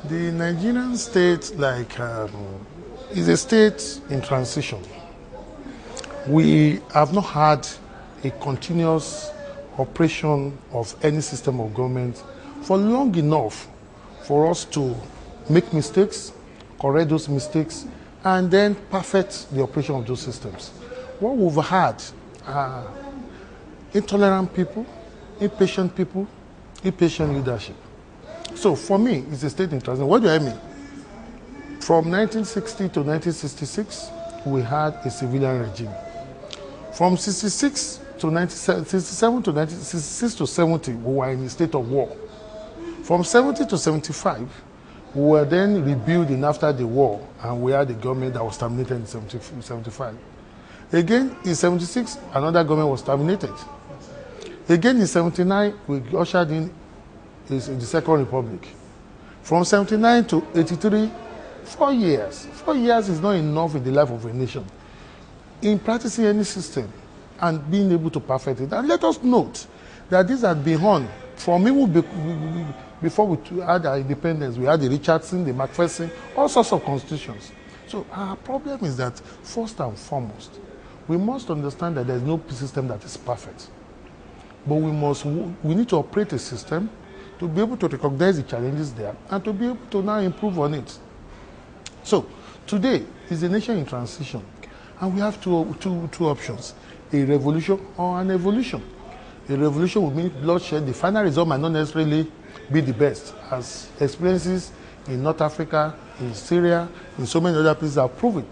The Nigerian state, is a state in transition. We have not had a continuous operation of any system of government for long enough for us to make mistakes, correct those mistakes, and then perfect the operation of those systems. What we've had are intolerant people, impatient leadership. So for me, it's a state in transition. What do I mean? From 1960 to 1966, we had a civilian regime. From 66 to 67 to 1966 to 70, we were in a state of war. From 70 to 75, we were then rebuilding after the war, and we had a government that was terminated in 75. Again, in 76, another government was terminated. Again, in 79, we ushered in the Second Republic. From 79 to 83, 4 years. 4 years is not enough in the life of a nation. In practicing any system and being able to perfect it. And let us note that this had been on from even before we had our independence. We had the Richardson, the Macpherson, all sorts of constitutions. So our problem is that, first and foremost, we must understand that there is no system that is perfect. But we need to operate a system to be able to recognize the challenges there and to be able to now improve on it. So today is a nation in transition, and we have two options: a revolution or an evolution. A revolution would mean bloodshed. The final result might not necessarily be the best, as experiences in North Africa, in Syria, in so many other places have proven.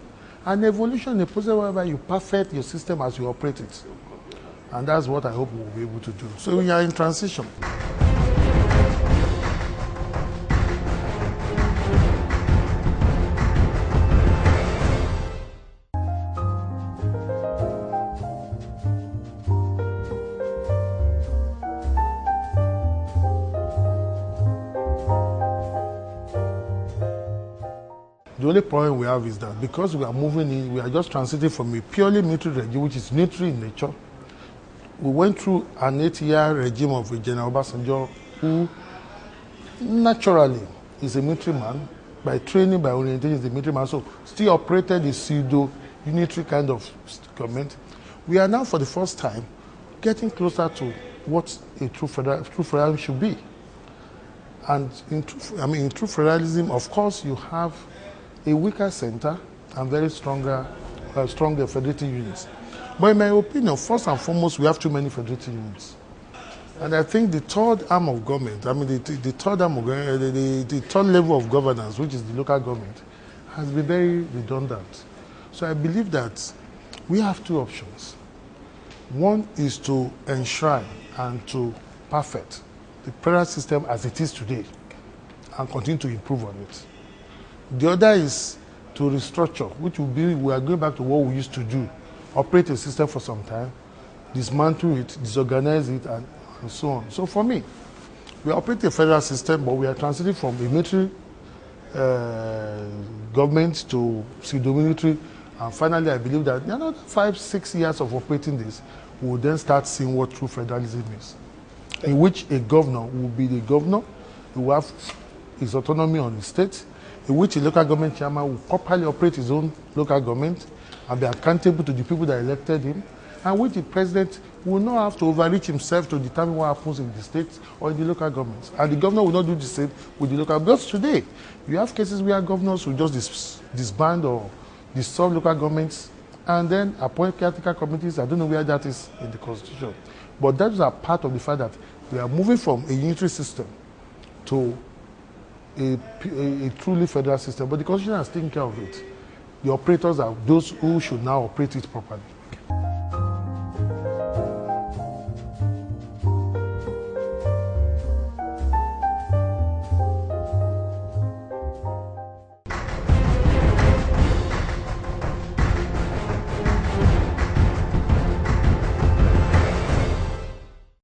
An evolution is a process whereby you perfect your system as you operate it. And that's what I hope we'll be able to do. So we are in transition. The only problem we have is that because we are moving in, we are just transiting from a purely military regime, which is military in nature. We went through an 8-year regime of General Obasanjo, who naturally is a military man. By training, by orientation, is a military man, so still operated a pseudo-unitary kind of government. We are now, for the first time, getting closer to what a true federalism should be. And in true federalism, of course, you have a weaker center and very stronger federative units. But in my opinion, first and foremost, we have too many federative units. And I think the third arm of government, the third level of governance, which is the local government, has been very redundant. So I believe that we have two options. One is to enshrine and to perfect the present system as it is today and continue to improve on it. The other is to restructure, which will be, we are going back to what we used to do: operate a system for some time, dismantle it, disorganize it, and so on. So for me, we operate a federal system, but we are transiting from a military government to pseudo-military. And finally, I believe that in another 5-6 years of operating this, we will then start seeing what true federalism is, in which a governor will be the governor, he will have his autonomy on the state, in which a local government chairman will properly operate his own local government and be accountable to the people that elected him, and which the president will not have to overreach himself to determine what happens in the state or in the local governments. And the governor will not do the same with the local. Because today, you have cases where governors will just disband or dissolve local governments and then appoint caretaker committees. I don't know where that is in the Constitution. But that is a part of the fact that we are moving from a unitary system to a truly federal system. But the Constitution has taken care of it. The operators are those who should now operate it properly.